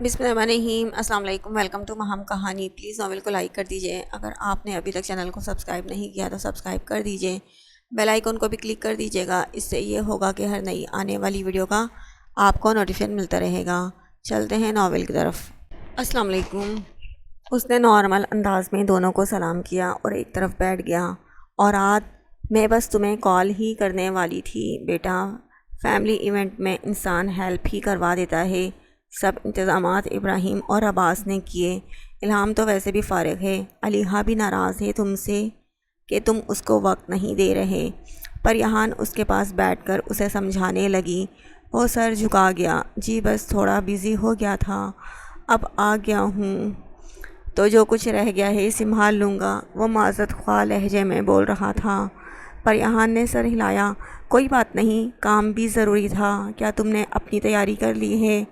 بسم اللہ الرحمن الرحیم۔ السلام علیکم، ویلکم ٹو مہم کہانی۔ پلیز ناول کو لائک کر دیجئے، اگر آپ نے ابھی تک چینل کو سبسکرائب نہیں کیا تو سبسکرائب کر دیجئے، بیل آئیکن کو بھی کلک کر دیجئے گا، اس سے یہ ہوگا کہ ہر نئی آنے والی ویڈیو کا آپ کو نوٹیفیکیشن ملتا رہے گا۔ چلتے ہیں ناول کی طرف۔ السلام علیکم۔ اس نے نارمل انداز میں دونوں کو سلام کیا اور ایک طرف بیٹھ گیا۔ اور آج میں بس تمہیں کال ہی کرنے والی تھی بیٹا، فیملی ایونٹ میں انسان ہیلپ ہی کروا دیتا ہے۔ سب انتظامات ابراہیم اور عباس نے کیے۔ الہام تو ویسے بھی فارغ ہے، علیحہ بھی ناراض ہے تم سے کہ تم اس کو وقت نہیں دے رہے۔ پریحان اس کے پاس بیٹھ کر اسے سمجھانے لگی۔ وہ سر جھکا گیا۔ جی بس تھوڑا بیزی ہو گیا تھا، اب آ گیا ہوں تو جو کچھ رہ گیا ہے سنبھال لوں گا، وہ معذرت خواہ لہجے میں بول رہا تھا۔ پریحان نے سر ہلایا۔ کوئی بات نہیں، کام بھی ضروری تھا، کیا تم نے اپنی تیاری کر لی ہے؟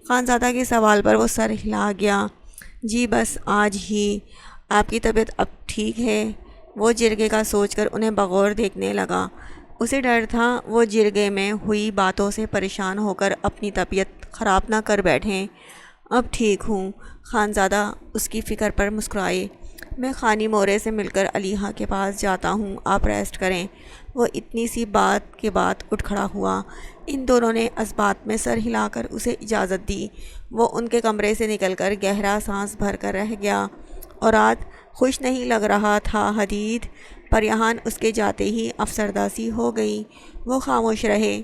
خانزادہ کے سوال پر وہ سر ہلا گیا۔ جی بس آج ہی۔ آپ کی طبیعت اب ٹھیک ہے؟ وہ جرگے کا سوچ کر انہیں بغور دیکھنے لگا۔ اسے ڈر تھا وہ جرگے میں ہوئی باتوں سے پریشان ہو کر اپنی طبیعت خراب نہ کر بیٹھیں۔ اب ٹھیک ہوں، خانزادہ اس کی فکر پر مسکرائے۔ میں خانی مورے سے مل کر علیحہ کے پاس جاتا ہوں، آپ ریسٹ کریں۔ وہ اتنی سی بات کے بعد اٹھ کھڑا ہوا۔ ان دونوں نے اسبات میں سر ہلا کر اسے اجازت دی۔ وہ ان کے کمرے سے نکل کر گہرا سانس بھر کر رہ گیا۔ اور آج خوش نہیں لگ رہا تھا حدید۔ پریحان اس کے جاتے ہی افسردہ سی ہو گئی۔ وہ خاموش رہے۔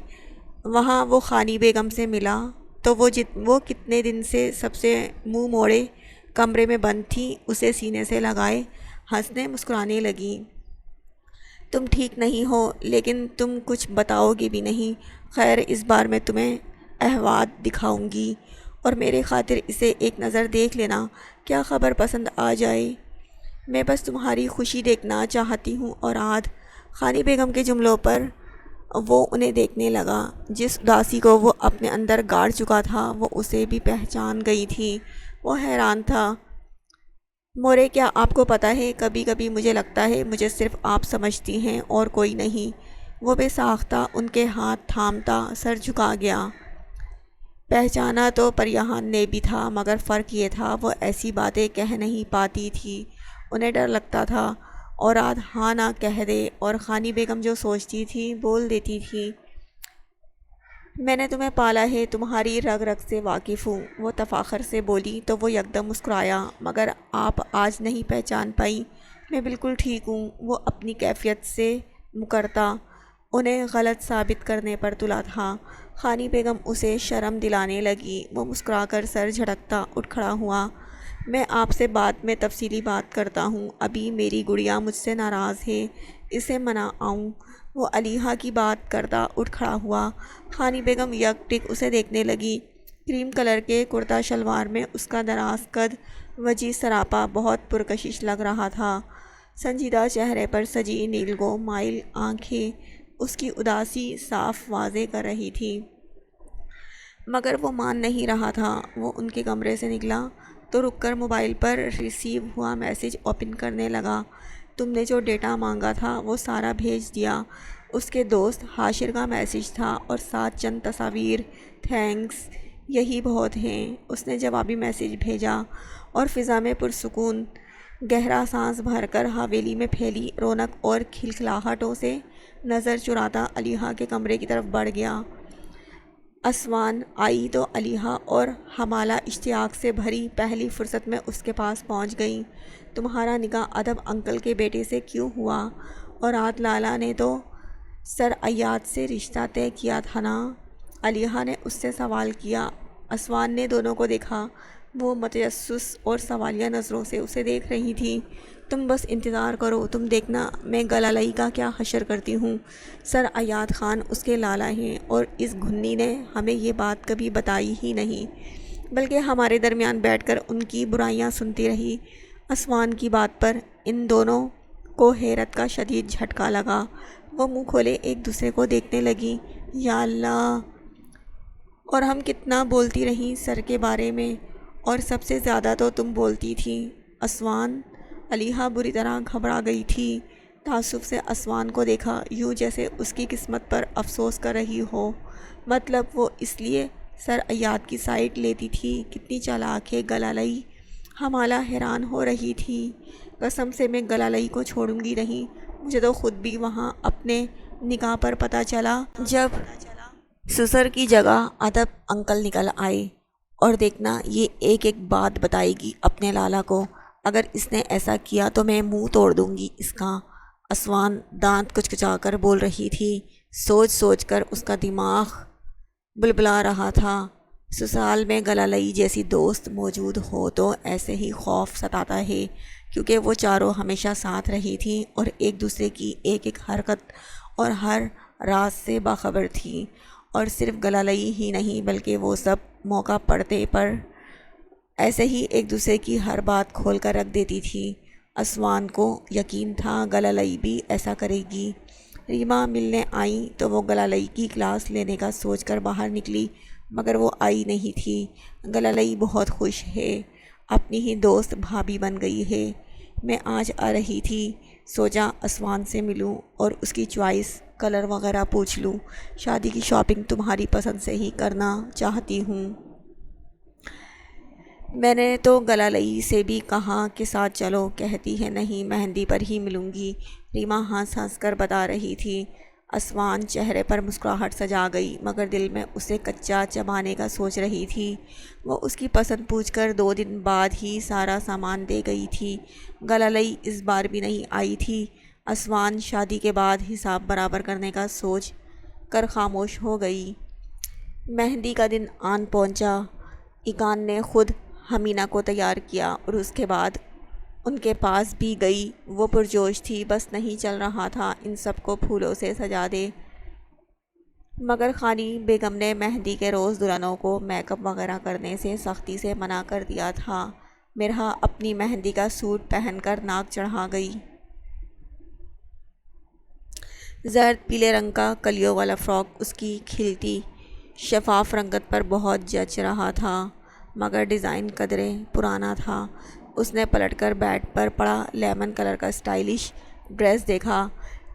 وہاں وہ خانی بیگم سے ملا تو وہ کتنے دن سے سب سے منہ موڑے کمرے میں بند تھی، اسے سینے سے لگائے ہنسنے مسکرانے لگی۔ تم ٹھیک نہیں ہو لیکن تم کچھ بتاؤ گی بھی نہیں۔ خیر اس بار میں تمہیں احوال دکھاؤں گی اور میرے خاطر اسے ایک نظر دیکھ لینا، کیا خبر پسند آ جائے۔ میں بس تمہاری خوشی دیکھنا چاہتی ہوں۔ اور آج خانی بیگم کے جملوں پر وہ انہیں دیکھنے لگا۔ جس اداسی کو وہ اپنے اندر گاڑ چکا تھا وہ اسے بھی پہچان گئی تھی۔ وہ حیران تھا۔ مورے کیا آپ کو پتہ ہے، کبھی کبھی مجھے لگتا ہے مجھے صرف آپ سمجھتی ہیں اور کوئی نہیں۔ وہ بے ساختہ ان کے ہاتھ تھامتا سر جھکا گیا۔ پہچانا تو پریحان نے بھی تھا، مگر فرق یہ تھا وہ ایسی باتیں کہہ نہیں پاتی تھی، انہیں ڈر لگتا تھا۔ اور آج ہاں نہ کہہ دے اور خانی بیگم جو سوچتی تھی بول دیتی تھی۔ میں نے تمہیں پالا ہے، تمہاری رگ رگ سے واقف ہوں، وہ تفاخر سے بولی تو وہ یکدم مسکرایا۔ مگر آپ آج نہیں پہچان پائی؟ میں بالکل ٹھیک ہوں، وہ اپنی کیفیت سے مکرتا انہیں غلط ثابت کرنے پر تلا تھا۔ خانی بیگم اسے شرم دلانے لگی۔ وہ مسکرا کر سر جھٹکتا اٹھ کھڑا ہوا۔ میں آپ سے بعد میں تفصیلی بات کرتا ہوں، ابھی میری گڑیا مجھ سے ناراض ہے، اسے منا آؤں۔ وہ علیحہ کی بات کرتا اٹھ کھڑا ہوا۔ خانی بیگم یک ٹک اسے دیکھنے لگی۔ کریم کلر کے کرتا شلوار میں اس کا دراز قد وجیز سراپا بہت پرکشش لگ رہا تھا۔ سنجیدہ چہرے پر سجی نیلگوں مائل آنکھیں اس کی اداسی صاف واضح کر رہی تھی۔ مگر وہ مان نہیں رہا تھا۔ وہ ان کے کمرے سے نکلا تو رک کر موبائل پر ریسیو ہوا میسج اوپن کرنے لگا۔ تم نے جو ڈیٹا مانگا تھا وہ سارا بھیج دیا۔ اس کے دوست حاشر کا میسج تھا اور ساتھ چند تصاویر۔ تھینکس، یہی بہت ہیں۔ اس نے جوابی میسج بھیجا اور فضا میں پرسکون گہرا سانس بھر کر حویلی میں پھیلی رونق اور کھلکھلاہٹوں سے نظر چراتا علیحہ کے کمرے کی طرف بڑھ گیا۔ اسوان آئی تو علیحہ اور حمالہ اشتیاق سے بھری پہلی فرصت میں اس کے پاس پہنچ گئیں۔ تمہارا نکاح ادب انکل کے بیٹے سے کیوں ہوا؟ اور آج لالا نے تو سر ایاد سے رشتہ طے کیا تھا نا؟ علیحہ نے اس سے سوال کیا۔ اسوان نے دونوں کو دیکھا۔ وہ متجسس اور سوالیہ نظروں سے اسے دیکھ رہی تھی۔ تم بس انتظار کرو، تم دیکھنا میں گلالئی کا کیا حشر کرتی ہوں۔ سر ایاد خان اس کے لالا ہیں اور اس گھنی نے ہمیں یہ بات کبھی بتائی ہی نہیں، بلکہ ہمارے درمیان بیٹھ کر ان کی برائیاں سنتی رہی۔ اسوان کی بات پر ان دونوں کو حیرت کا شدید جھٹکا لگا۔ وہ منہ کھولے ایک دوسرے کو دیکھنے لگیں۔ یا اللہ! اور ہم کتنا بولتی رہیں سر کے بارے میں، اور سب سے زیادہ تو تم بولتی تھیں اسوان۔ علیحہ بری طرح گھبرا گئی تھی۔ تعصب سے اسوان کو دیکھا، یوں جیسے اس کی قسمت پر افسوس کر رہی ہو۔ مطلب وہ اس لیے سر ایاد کی سائٹ لیتی تھی۔ کتنی چالاک ہے گلالئی، حمالہ حیران ہو رہی تھی۔ قسم سے میں گلالئی کو چھوڑوں گی نہیں، مجھے تو خود بھی وہاں اپنے نکاح پر پتہ چلا جب سسر کی جگہ ادب انکل نکل آئے، اور دیکھنا یہ ایک ایک بات بتائے گی اپنے لالا کو، اگر اس نے ایسا کیا تو میں منہ توڑ دوں گی اس کا۔ اسوان دانت کچکچا کر بول رہی تھی۔ سوچ سوچ کر اس کا دماغ بلبلا رہا تھا۔ سسرال میں گلالئی جیسی دوست موجود ہو تو ایسے ہی خوف ستاتا ہے، کیونکہ وہ چاروں ہمیشہ ساتھ رہی تھیں اور ایک دوسرے کی ایک ایک حرکت اور ہر راز سے باخبر تھی، اور صرف گلالئی ہی نہیں بلکہ وہ سب موقع پڑتے پر ایسے ہی ایک دوسرے کی ہر بات کھول کر رکھ دیتی تھی۔ اسوان کو یقین تھا گلالئی بھی ایسا کرے گی۔ ریما ملنے آئیں تو وہ گلالئی کی کلاس لینے کا سوچ کر باہر نکلی، مگر وہ آئی نہیں تھی۔ گلالئی بہت خوش ہے، اپنی ہی دوست بھابھی بن گئی ہے۔ میں آج آ رہی تھی، سوچا اسوان سے ملوں اور اس کی چوائس کلر وغیرہ پوچھ لوں۔ شادی کی شاپنگ تمہاری پسند سے ہی کرنا چاہتی ہوں۔ میں نے تو گلالئی سے بھی کہا کہ ساتھ چلو، کہتی ہے نہیں مہندی پر ہی ملوں گی۔ ریما ہنس ہنس کر بتا رہی تھی۔ اسوان چہرے پر مسکراہٹ سجا گئی، مگر دل میں اسے کچا چبانے کا سوچ رہی تھی۔ وہ اس کی پسند پوچھ کر 2 دن بعد ہی سارا سامان دے گئی تھی۔ گلالئی اس بار بھی نہیں آئی تھی۔ اسوان شادی کے بعد حساب برابر کرنے کا سوچ کر خاموش ہو گئی۔ مہندی کا دن آن پہنچا۔ ایقان نے خود حمینہ کو تیار کیا اور اس کے بعد ان کے پاس بھی گئی۔ وہ پرجوش تھی، بس نہیں چل رہا تھا ان سب کو پھولوں سے سجا دے، مگر خانی بیگم نے مہندی کے روز دلہنوں کو میک اپ وغیرہ کرنے سے سختی سے منع کر دیا تھا۔ مرحا اپنی مہندی کا سوٹ پہن کر ناک چڑھا گئی۔ زرد پیلے رنگ کا کلیوں والا فراک اس کی کھلتی شفاف رنگت پر بہت جچ رہا تھا، مگر ڈیزائن قدرے پرانا تھا۔ اس نے پلٹ کر بیڈ پر پڑا لیمن کلر کا اسٹائلش ڈریس دیکھا۔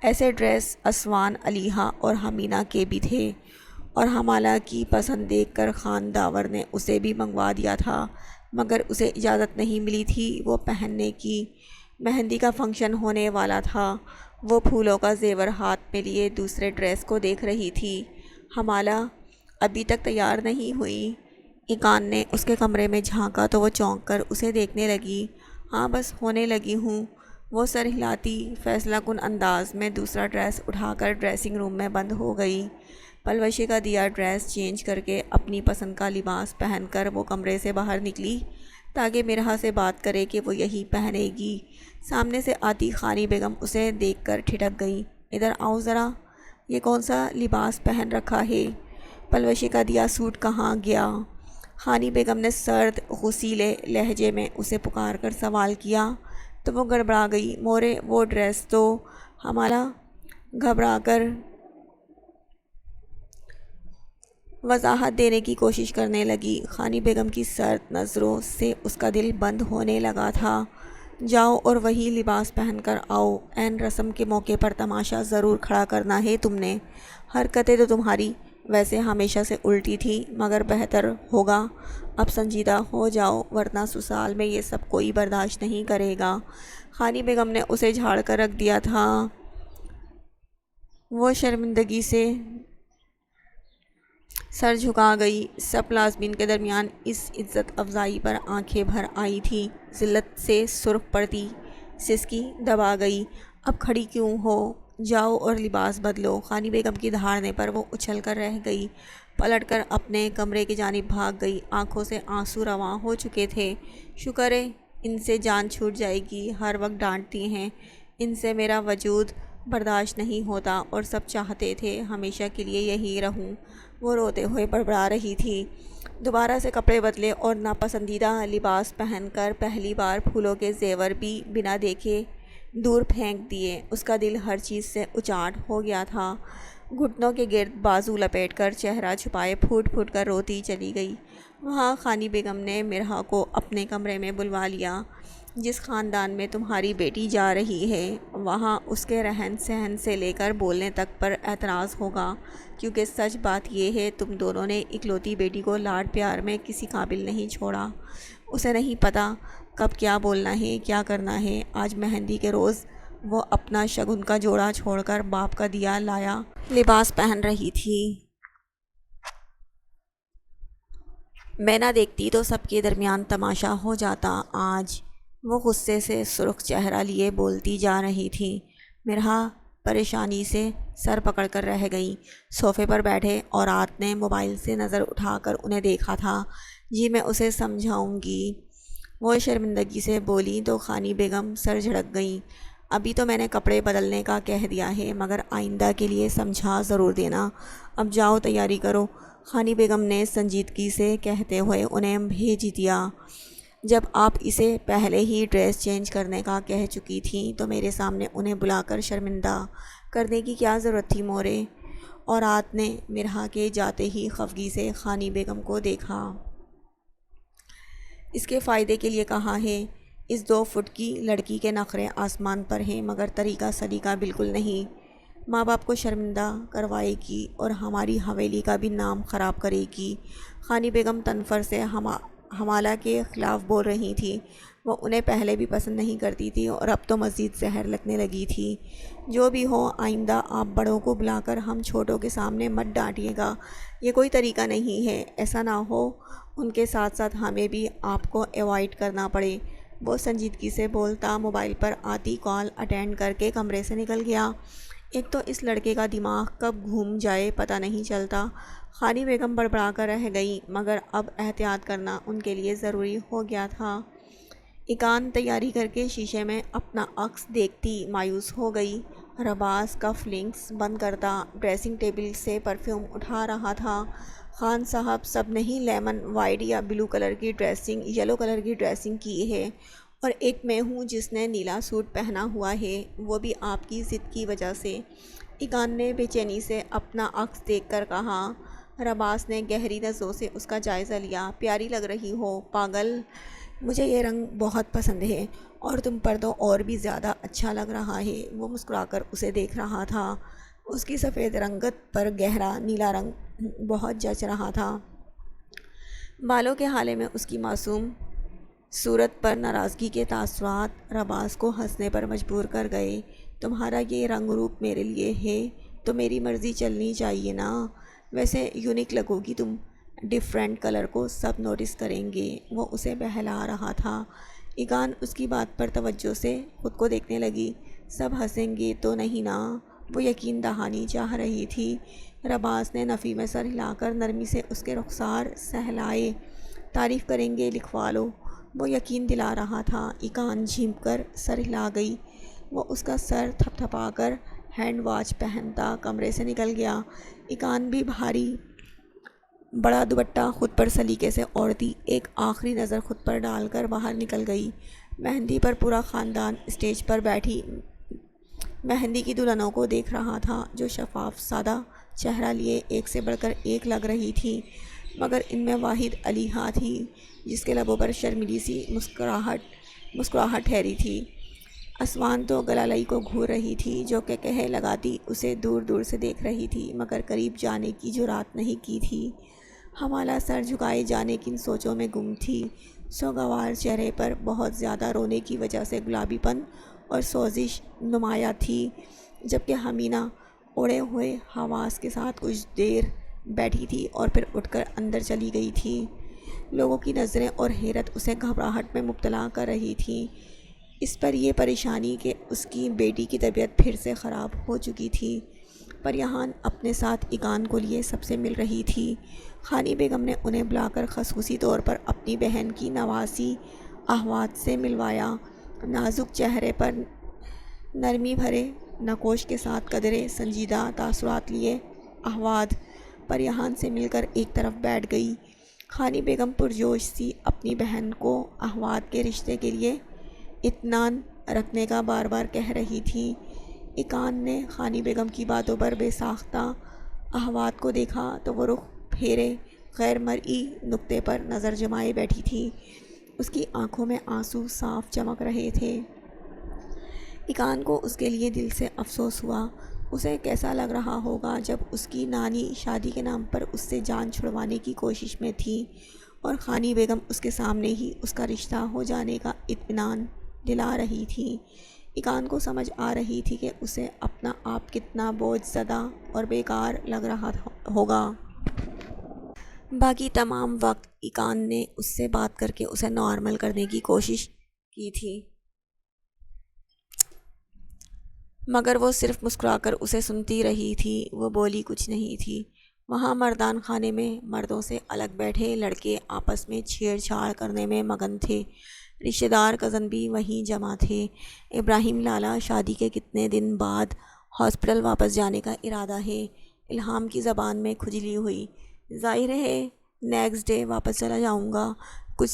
ایسے ڈریس اسوان، علیحہ اور حمینہ کے بھی تھے، اور حمالہ کی پسند دیکھ کر خان داور نے اسے بھی منگوا دیا تھا، مگر اسے اجازت نہیں ملی تھی وہ پہننے کی۔ مہندی کا فنکشن ہونے والا تھا۔ وہ پھولوں کا زیور ہاتھ میں لیے دوسرے ڈریس کو دیکھ رہی تھی۔ حمالہ ابھی تک تیار نہیں ہوئی؟ ایقان نے اس کے کمرے میں جھانکا تو وہ چونک کر اسے دیکھنے لگی۔ ہاں بس ہونے لگی ہوں، وہ سر ہلاتی فیصلہ کن انداز میں دوسرا ڈریس اٹھا کر ڈریسنگ روم میں بند ہو گئی۔ پلوشی کا دیا ڈریس چینج کر کے اپنی پسند کا لباس پہن کر وہ کمرے سے باہر نکلی تاکہ مرحا سے بات کرے کہ وہ یہی پہنے گی۔ سامنے سے آتی خانی بیگم اسے دیکھ کر ٹھٹک گئی۔ ادھر آؤ ذرا، یہ کون سا لباس پہن رکھا ہے؟ پلوشی کا دیا سوٹ کہاں گیا؟ خانی بیگم نے سرد غصیلے لہجے میں اسے پکار کر سوال کیا تو وہ گڑبڑا گئی۔ مورے وہ ڈریس تو۔ حمالہ گھبرا کر وضاحت دینے کی کوشش کرنے لگی۔ خانی بیگم کی سرد نظروں سے اس کا دل بند ہونے لگا تھا۔ جاؤ اور وہی لباس پہن کر آؤ، عین رسم کے موقع پر تماشا ضرور کھڑا کرنا ہے تم نے۔ حرکتیں تو تمہاری ویسے ہمیشہ سے الٹی تھی، مگر بہتر ہوگا اب سنجیدہ ہو جاؤ، ورنہ سسرال میں یہ سب کوئی برداشت نہیں کرے گا۔ خانی بیگم نے اسے جھاڑ کر رکھ دیا تھا۔ وہ شرمندگی سے سر جھکا گئی۔ سب ملازمین کے درمیان اس عزت افزائی پر آنکھیں بھر آئی تھیں۔ ذلت سے سرخ پڑتی سسکی دبا گئی۔ اب کھڑی کیوں ہو؟ جاؤ اور لباس بدلو۔ خانی بیگم کی دھاڑنے پر وہ اچھل کر رہ گئی، پلٹ کر اپنے کمرے کی جانب بھاگ گئی۔ آنکھوں سے آنسو رواں ہو چکے تھے۔ شکر ہے ان سے جان چھوٹ جائے گی، ہر وقت ڈانٹتی ہیں، ان سے میرا وجود برداشت نہیں ہوتا، اور سب چاہتے تھے ہمیشہ کے لیے یہی رہوں۔ وہ روتے ہوئے بڑبڑا رہی تھی۔ دوبارہ سے کپڑے بدلے اور ناپسندیدہ لباس پہن کر پہلی بار پھولوں کے زیور بھی بنا دیکھے دور پھینک دیے۔ اس کا دل ہر چیز سے اچاٹ ہو گیا تھا۔ گھٹنوں کے گرد بازو لپیٹ کر چہرہ چھپائے پھوٹ پھوٹ کر روتی چلی گئی۔ وہاں خانی بیگم نے مرحا کو اپنے کمرے میں بلوا لیا۔ جس خاندان میں تمہاری بیٹی جا رہی ہے وہاں اس کے رہن سہن سے لے کر بولنے تک پر اعتراض ہوگا، کیونکہ سچ بات یہ ہے تم دونوں نے اکلوتی بیٹی کو لاڈ پیار میں کسی قابل نہیں چھوڑا۔ اسے نہیں پتہ کب کیا بولنا ہے، کیا کرنا ہے۔ آج مہندی کے روز وہ اپنا شگن کا جوڑا چھوڑ کر باپ کا دیا لایا لباس پہن رہی تھی۔ میں نہ دیکھتی تو سب کے درمیان تماشا ہو جاتا۔ آج وہ غصے سے سرخ چہرہ لیے بولتی جا رہی تھی۔ مرحا پریشانی سے سر پکڑ کر رہ گئی۔ صوفے پر بیٹھے اورات نے موبائل سے نظر اٹھا کر انہیں دیکھا تھا۔ جی میں اسے سمجھاؤں گی، وہ شرمندگی سے بولی تو خانی بیگم سر جھڑک گئیں۔ ابھی تو میں نے کپڑے بدلنے کا کہہ دیا ہے، مگر آئندہ کے لیے سمجھا ضرور دینا۔ اب جاؤ تیاری کرو، خانی بیگم نے سنجیدگی سے کہتے ہوئے انہیں بھیج دیا۔ جب آپ اسے پہلے ہی ڈریس چینج کرنے کا کہہ چکی تھیں تو میرے سامنے انہیں بلا کر شرمندہ کرنے کی کیا ضرورت تھی مورے؟ اورات نے مرحا کے جاتے ہی خفگی سے خانی بیگم کو دیکھا۔ اس کے فائدے کے لیے کہا ہے، اس 2 فٹ کی لڑکی کے نخرے آسمان پر ہیں مگر طریقہ سلیقہ بالکل نہیں۔ ماں باپ کو شرمندہ کروائے گی اور ہماری حویلی کا بھی نام خراب کرے گی۔ خانی بیگم تنفر سے حمالہ کے خلاف بول رہی تھی۔ وہ انہیں پہلے بھی پسند نہیں کرتی تھی اور اب تو مزید زہر لگنے لگی تھی۔ جو بھی ہو آئندہ آپ بڑوں کو بلا کر ہم چھوٹوں کے سامنے مت ڈانٹیے گا، یہ کوئی طریقہ نہیں ہے۔ ایسا نہ ہو ان کے ساتھ ساتھ ہمیں بھی آپ کو ایوائڈ کرنا پڑے۔ وہ سنجیدگی سے بولتا موبائل پر آتی کال اٹینڈ کر کے کمرے سے نکل گیا۔ ایک تو اس لڑکے کا دماغ کب گھوم جائے پتہ نہیں چلتا۔ خانی بیگم بڑبڑا کر رہ گئیں، مگر اب احتیاط کرنا ان کے لیے ضروری ہو گیا تھا۔ اکان تیاری کر کے شیشے میں اپنا عکس دیکھتی مایوس ہو گئی۔ رباس کف لنکس بند کرتا ڈریسنگ ٹیبل سے پرفیوم اٹھا رہا تھا۔ خان صاحب سب نہیں لیمن وائٹ یا بلو کلر کی ڈریسنگ، یلو کلر کی ڈریسنگ کی ہے، اور ایک میں ہوں جس نے نیلا سوٹ پہنا ہوا ہے، وہ بھی آپ کی ضد کی وجہ سے۔ اکان نے بے چینی سے اپنا عکس دیکھ کر کہا۔ رباس نے گہری نظروں سے اس کا جائزہ لیا۔ پیاری لگ رہی ہو پاگل، مجھے یہ رنگ بہت پسند ہے اور تم پر تو اور بھی زیادہ اچھا لگ رہا ہے۔ وہ مسکرا کر اسے دیکھ رہا تھا۔ اس کی سفید رنگت پر گہرا نیلا رنگ بہت جچ رہا تھا۔ بالوں کے حالے میں اس کی معصوم صورت پر ناراضگی کے تاثرات رباس کو ہنسنے پر مجبور کر گئے۔ تمہارا یہ رنگ روپ میرے لیے ہے تو میری مرضی چلنی چاہیے نا، ویسے یونیک لگو گی تم، ڈیفرنٹ کلر کو سب نوٹس کریں گے۔ وہ اسے بہلا رہا تھا۔ اکان اس کی بات پر توجہ سے خود کو دیکھنے لگی۔ سب ہنسیں گے تو نہیں نا؟ وہ یقین دہانی چاہ رہی تھی۔ رباس نے نفی میں سر ہلا کر نرمی سے اس کے رخسار سہلائے۔ تعریف کریں گے لکھوا لو، وہ یقین دلا رہا تھا۔ اکان جھینپ کر سر ہلا گئی۔ وہ اس کا سر تھپ تھپا کر ہینڈ واچ پہنتا کمرے سے نکل گیا۔ اکان بھی بھاری بڑا دوپٹہ خود پر سلیقے سے اوڑھتی ایک آخری نظر خود پر ڈال کر باہر نکل گئی۔ مہندی پر پورا خاندان اسٹیج پر بیٹھی مہندی کی دلہنوں کو دیکھ رہا تھا، جو شفاف سادہ چہرہ لیے ایک سے بڑھ کر ایک لگ رہی تھی، مگر ان میں واحد علیحا تھی جس کے لبوں پر شرمیلی سی مسکراہٹ ٹھہری تھی۔ اسوان تو گلالئی کو گھور رہی تھی، جو کہ کہے لگاتی اسے دور دور سے دیکھ رہی تھی مگر قریب جانے کی جرات نہیں کی تھی۔ حمالہ سر جھکائے جانے کی سوچوں میں گم تھی۔ سوگوار چہرے پر بہت زیادہ رونے کی وجہ سے گلابی پن اور سوزش نمایاں تھی، جبکہ حمینہ اڑے ہوئے حواس کے ساتھ کچھ دیر بیٹھی تھی اور پھر اٹھ کر اندر چلی گئی تھی۔ لوگوں کی نظریں اور حیرت اسے گھبراہٹ میں مبتلا کر رہی تھیں۔ اس پر یہ پریشانی کہ اس کی بیٹی کی طبیعت پھر سے خراب ہو چکی تھی۔ پریہان اپنے ساتھ اکان کو لیے سب سے مل رہی تھی۔ خانی بیگم نے انہیں بلا کر خصوصی طور پر اپنی بہن کی نواسی احوات سے ملوایا۔ نازک چہرے پر نرمی بھرے نقوش کے ساتھ قدرے سنجیدہ تاثرات لیے احوات پریہان سے مل کر ایک طرف بیٹھ گئی۔ خانی بیگم پرجوش سی اپنی بہن کو احوات کے رشتے کے لیے اطمینان رکھنے کا بار بار کہہ رہی تھی۔ اکان نے خانی بیگم کی باتوں پر بے ساختہ احوات کو دیکھا تو وہ رخ پھیرے غیر مرئی نقطے پر نظر جمائے بیٹھی تھی۔ اس کی آنکھوں میں آنسو صاف چمک رہے تھے۔ ایقان کو اس کے لیے دل سے افسوس ہوا۔ اسے کیسا لگ رہا ہوگا جب اس کی نانی شادی کے نام پر اس سے جان چھڑوانے کی کوشش میں تھی اور خانی بیگم اس کے سامنے ہی اس کا رشتہ ہو جانے کا اطمینان دلا رہی تھی۔ ایقان کو سمجھ آ رہی تھی کہ اسے اپنا آپ کتنا بوجھ زدہ اور بیکار لگ رہا ہوگا۔ باقی تمام وقت ایقان نے اس سے بات کر کے اسے نارمل کرنے کی کوشش کی تھی، مگر وہ صرف مسکرا کر اسے سنتی رہی تھی، وہ بولی کچھ نہیں تھی۔ وہاں مردان خانے میں مردوں سے الگ بیٹھے لڑکے آپس میں چھیڑ چھاڑ کرنے میں مگن تھے۔ رشتہ دار کزن بھی وہیں جمع تھے۔ ابراہیم لالا شادی کے کتنے دن بعد ہاسپٹل واپس جانے کا ارادہ ہے؟ الہام کی زبان میں کھجلی ہوئی۔ ظاہر ہے نیکسٹ ڈے واپس چلا جاؤں گا، کچھ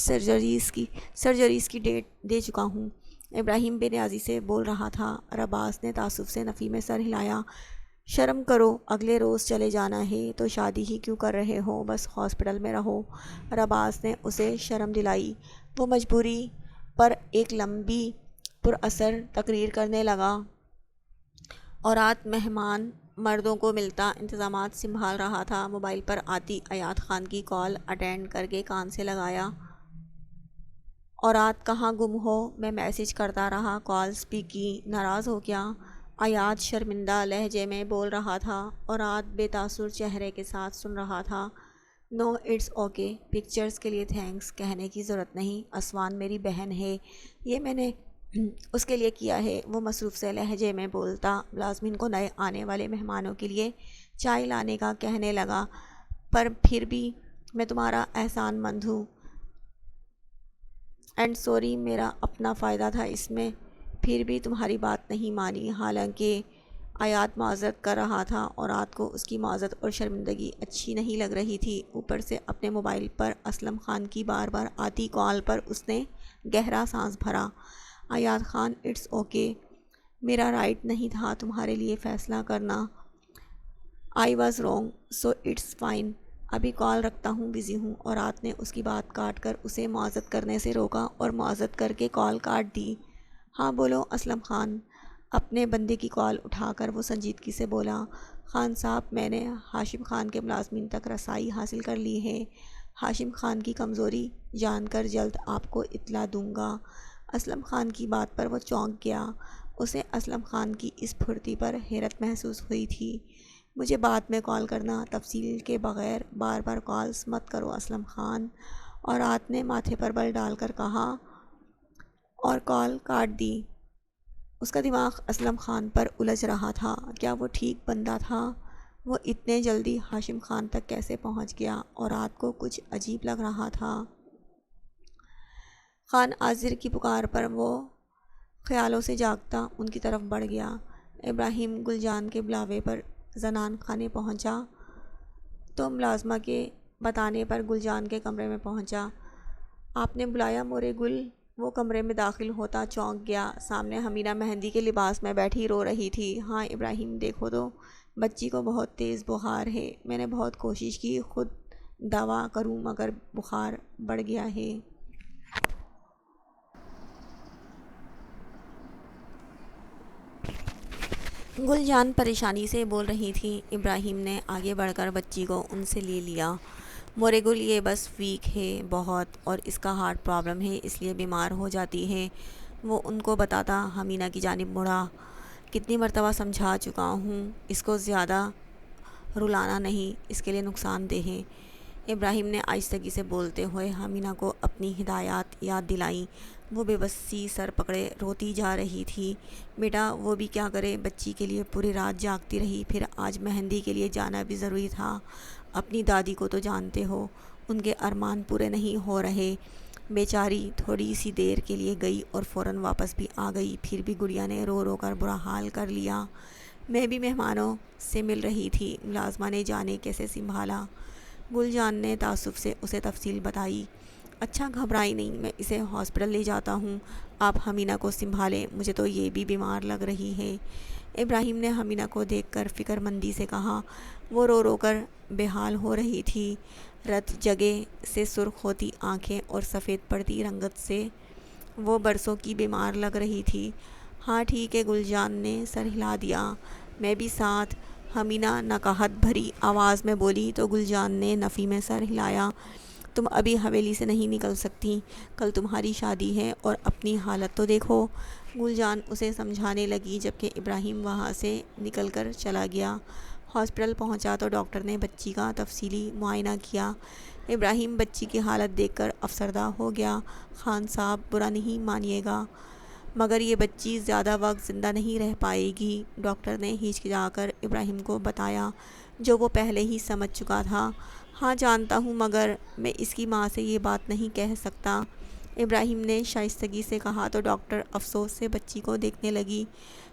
سرجریز کی ڈیٹ دے چکا ہوں، ابراہیم بے نیازی سے بول رہا تھا۔ عباس نے تعصب سے نفی میں سر ہلایا۔ شرم کرو، اگلے روز چلے جانا ہے تو شادی ہی کیوں کر رہے ہو، بس ہاسپٹل میں رہو۔ عباس نے اسے شرم دلائی۔ وہ مجبوری پر ایک لمبی پر اثر تقریر کرنے لگا۔ اور رات مہمان مردوں کو ملتا انتظامات سنبھال رہا تھا۔ موبائل پر آتی ایاد خان کی کال اٹینڈ کر کے کان سے لگایا۔ اور رات کہاں گم ہو، میں میسج کرتا رہا، کالز بھی کی، ناراض ہو کیا؟ ایاد شرمندہ لہجے میں بول رہا تھا اور رات بے تاثر چہرے کے ساتھ سن رہا تھا۔ نو اٹس اوکے، پکچرز کے لیے تھینکس کہنے کی ضرورت نہیں، اسوان میری بہن ہے، یہ میں نے اس کے لیے کیا ہے، وہ مصروف سے لہجے میں بولتا ملازمین کو نئے آنے والے مہمانوں کے لیے چائے لانے کا کہنے لگا۔ پر پھر بھی میں تمہارا احسان مند ہوں اینڈ سوری، میرا اپنا فائدہ تھا اس میں، پھر بھی تمہاری بات نہیں مانی۔ حالانکہ ایاد معذرت کر رہا تھا اور رات کو اس کی معذرت اور شرمندگی اچھی نہیں لگ رہی تھی۔ اوپر سے اپنے موبائل پر اسلم خان کی بار بار آتی کال پر اس نے گہرا سانس بھرا۔ ایاد خان، اٹس اوکے، میرا رائٹ نہیں تھا تمہارے لیے فیصلہ کرنا، I was wrong, so it's fine, ابھی کال رکھتا ہوں، بزی ہوں۔ اور رات نے اس کی بات کاٹ کر اسے معذرت کرنے سے روکا اور معذرت کر کے کال کاٹ دی۔ ہاں بولو اسلم خان، اپنے بندے کی کال اٹھا کر وہ سنجیدگی سے بولا۔ خان صاحب، میں نے ہاشم خان کے ملازمین تک رسائی حاصل کر لی ہے، ہاشم خان کی کمزوری جان کر جلد آپ کو اطلاع دوں گا۔ اسلم خان کی بات پر وہ چونک گیا۔ اسے اسلم خان کی اس پھرتی پر حیرت محسوس ہوئی تھی۔ مجھے بعد میں کال کرنا، تفصیل کے بغیر بار بار کالز مت کرو اسلم خان۔ اور رات نے ماتھے پر بل ڈال کر کہا اور کال کاٹ دی۔ اس کا دماغ اسلم خان پر الجھ رہا تھا۔ کیا وہ ٹھیک بندہ تھا؟ وہ اتنے جلدی ہاشم خان تک کیسے پہنچ گیا؟ اور رات کو کچھ عجیب لگ رہا تھا۔ خان عازر کی پکار پر وہ خیالوں سے جاگتا ان کی طرف بڑھ گیا۔ ابراہیم گل جان کے بلاوے پر زنان خانے پہنچا تو ملازمہ کے بتانے پر گل جان کے کمرے میں پہنچا۔ آپ نے بلایا مورے گل؟ وہ کمرے میں داخل ہوتا چونک گیا۔ سامنے حمیدہ مہندی کے لباس میں بیٹھی رو رہی تھی۔ ہاں ابراہیم، دیکھو تو بچی کو بہت تیز بخار ہے، میں نے بہت کوشش کی خود دوا کروں مگر بخار بڑھ گیا ہے۔ گل جان پریشانی سے بول رہی تھی۔ ابراہیم نے آگے بڑھ کر بچی کو ان سے لے لیا۔ مورے گل، یہ بس ویک ہے بہت اور اس کا ہارٹ پرابلم ہے، اس لیے بیمار ہو جاتی ہے۔ وہ ان کو بتاتا حمیدہ کی جانب مڑا۔ کتنی مرتبہ سمجھا چکا ہوں، اس کو زیادہ رلانا نہیں، اس کے لیے نقصان دہ ہے۔ ابراہیم نے آہستگی سے بولتے ہوئے حمیدہ کو اپنی ہدایات یاد دلائیں۔ وہ بے بسی سر پکڑے روتی جا رہی تھی۔ بیٹا وہ بھی کیا کرے، بچی کے لیے پوری رات جاگتی رہی، پھر آج مہندی کے لیے جانا بھی ضروری تھا۔ اپنی دادی کو تو جانتے ہو، ان کے ارمان پورے نہیں ہو رہے، بیچاری تھوڑی سی دیر کے لیے گئی اور فوراً واپس بھی آ گئی، پھر بھی گڑیا نے رو رو کر برا حال کر لیا۔ میں بھی مہمانوں سے مل رہی تھی، ملازمہ نے جانے کیسے سنبھالا۔ گل جان نے تعصب سے اسے تفصیل بتائی۔ اچھا گھبرائی نہیں، میں اسے ہاسپٹل لے جاتا ہوں، آپ حمیدہ کو سنبھالیں، مجھے تو یہ بھی بیمار لگ رہی ہے۔ ابراہیم نے حمیدہ کو دیکھ کر فکر مندی سے کہا۔ وہ رو رو کر بے حال ہو رہی تھی۔ رت جگہ سے سرخ ہوتی آنکھیں اور سفید پڑتی رنگت سے وہ برسوں کی بیمار لگ رہی تھی۔ ہاں ٹھیک ہے، گل جان نے سر ہلا دیا۔ میں بھی ساتھ، حمینہ نکاہت بھری آواز میں بولی تو گل جان نے نفی میں سر ہلایا۔ تم ابھی حویلی سے نہیں نکل سکتی، کل تمہاری شادی ہے اور اپنی حالت تو دیکھو۔ گل جان اسے سمجھانے لگی جبکہ ابراہیم وہاں سے نکل کر چلا گیا۔ ہاسپٹل پہنچا تو ڈاکٹر نے بچی کا تفصیلی معائنہ کیا۔ ابراہیم بچی کی حالت دیکھ کر افسردہ ہو گیا۔ خان صاحب برا نہیں مانیے گا مگر یہ بچی زیادہ وقت زندہ نہیں رہ پائے گی، ڈاکٹر نے ہچکچا کر ابراہیم کو بتایا جو وہ پہلے ہی سمجھ چکا تھا۔ ہاں جانتا ہوں مگر میں اس کی ماں سے یہ بات نہیں کہہ سکتا، ابراہیم نے شائستگی سے کہا تو ڈاکٹر افسوس سے بچی کو دیکھنے لگی۔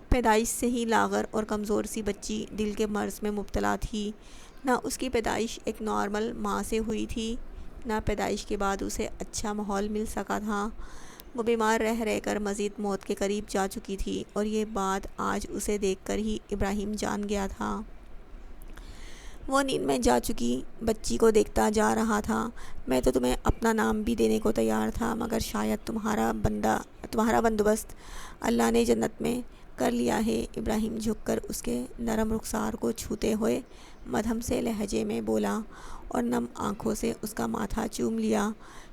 پیدائش سے ہی لاغر اور کمزور سی بچی دل کے مرض میں مبتلا تھی۔ نہ اس کی پیدائش ایک نارمل ماں سے ہوئی تھی، نہ پیدائش کے بعد اسے اچھا ماحول مل سکا تھا۔ وہ بیمار رہ رہ کر مزید موت کے قریب جا چکی تھی اور یہ بات آج اسے دیکھ کر ہی ابراہیم جان گیا تھا۔ وہ نیند میں جا چکی بچی کو دیکھتا جا رہا تھا۔ میں تو تمہیں اپنا نام بھی دینے کو تیار تھا مگر شاید تمہارا بندوبست اللہ نے جنت میں کر لیا ہے، ابراہیم جھک کر اس کے نرم رخسار کو چھوتے ہوئے مدھم سے لہجے میں بولا اور نم آنکھوں سے اس کا ماتھا چوم لیا۔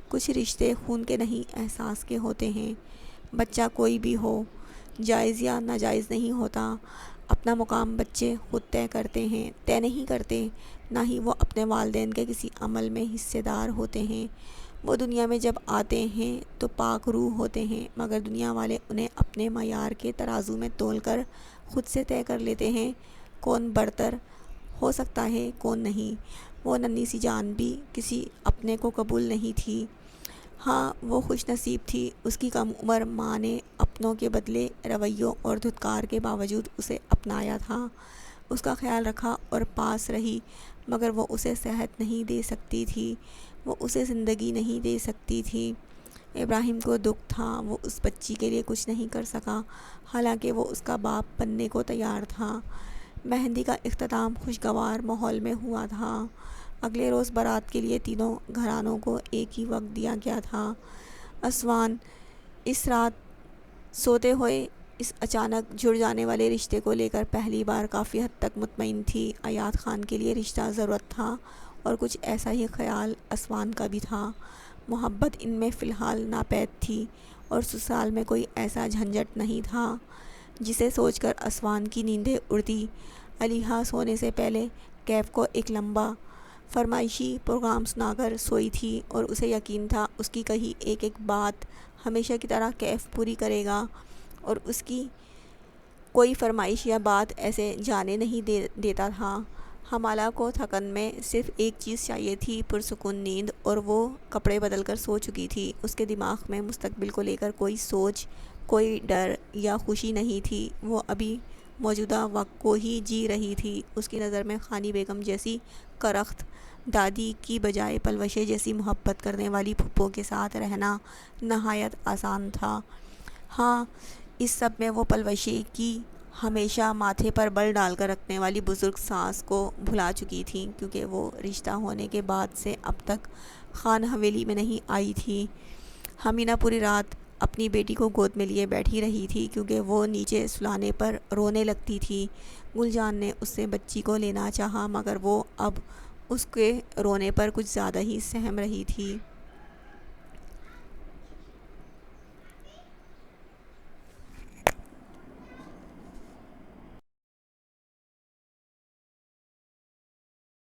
کچھ رشتے خون کے نہیں احساس کے ہوتے ہیں، بچہ کوئی بھی ہو، جائز یا ناجائز نہیں ہوتا۔ اپنا مقام بچے خود طے نہیں کرتے، نہ ہی وہ اپنے والدین کے کسی عمل میں حصے دار ہوتے ہیں۔ وہ دنیا میں جب آتے ہیں تو پاک روح ہوتے ہیں مگر دنیا والے انہیں اپنے معیار کے ترازو میں تول کر خود سے طے کر لیتے ہیں کون برتر ہو سکتا ہے کون نہیں۔ وہ ننھی سی جان بھی کسی اپنے کو قبول نہیں تھی۔ ہاں وہ خوش نصیب تھی، اس کی کم عمر ماں نے اپنوں کے بدلے رویوں اور دھتکار کے باوجود اسے اپنایا تھا، اس کا خیال رکھا اور پاس رہی مگر وہ اسے صحت نہیں دے سکتی تھی، وہ اسے زندگی نہیں دے سکتی تھی۔ ابراہیم کو دکھ تھا وہ اس بچی کے لیے کچھ نہیں کر سکا حالانکہ وہ اس کا باپ بننے کو تیار تھا۔ مہندی کا اختتام خوشگوار ماحول میں ہوا تھا۔ اگلے روز بارات کے لیے تینوں گھرانوں کو ایک ہی وقت دیا گیا تھا۔ اسوان اس رات سوتے ہوئے اس اچانک جڑ جانے والے رشتے کو لے کر پہلی بار کافی حد تک مطمئن تھی۔ ایاز خان کے لیے رشتہ ضرورت تھا اور کچھ ایسا ہی خیال اسوان کا بھی تھا۔ محبت ان میں فی الحال ناپید تھی اور سسرال میں کوئی ایسا جھنجٹ نہیں تھا جسے سوچ کر اسوان کی نیندیں اڑتی۔ علیحہ سونے سے پہلے کیف کو ایک لمبا فرمائشی پروگرام سنا کر سوئی تھی اور اسے یقین تھا اس کی کہی ایک ایک بات ہمیشہ کی طرح کیف پوری کرے گا اور اس کی کوئی فرمائش یا بات ایسے جانے نہیں دیتا تھا۔ حمالہ کو تھکن میں صرف ایک چیز چاہیے تھی، پرسکون نیند، اور وہ کپڑے بدل کر سو چکی تھی۔ اس کے دماغ میں مستقبل کو لے کر کوئی سوچ، کوئی ڈر یا خوشی نہیں تھی، وہ ابھی موجودہ وقت کو ہی جی رہی تھی۔ اس کی نظر میں خانی بیگم جیسی کرخت دادی کی بجائے پلوشے جیسی محبت کرنے والی پھپھو کے ساتھ رہنا نہایت آسان تھا۔ ہاں اس سب میں وہ پلوشے کی ہمیشہ ماتھے پر بل ڈال کر رکھنے والی بزرگ ساس کو بھلا چکی تھی کیونکہ وہ رشتہ ہونے کے بعد سے اب تک خان حویلی میں نہیں آئی تھی۔ حمینہ پوری رات اپنی بیٹی کو گود میں لیے بیٹھی رہی تھی کیونکہ وہ نیچے سلانے پر رونے لگتی تھی۔ گل جان نے اس سے بچی کو لینا چاہا مگر وہ اب اس کے رونے پر کچھ زیادہ ہی سہم رہی تھی۔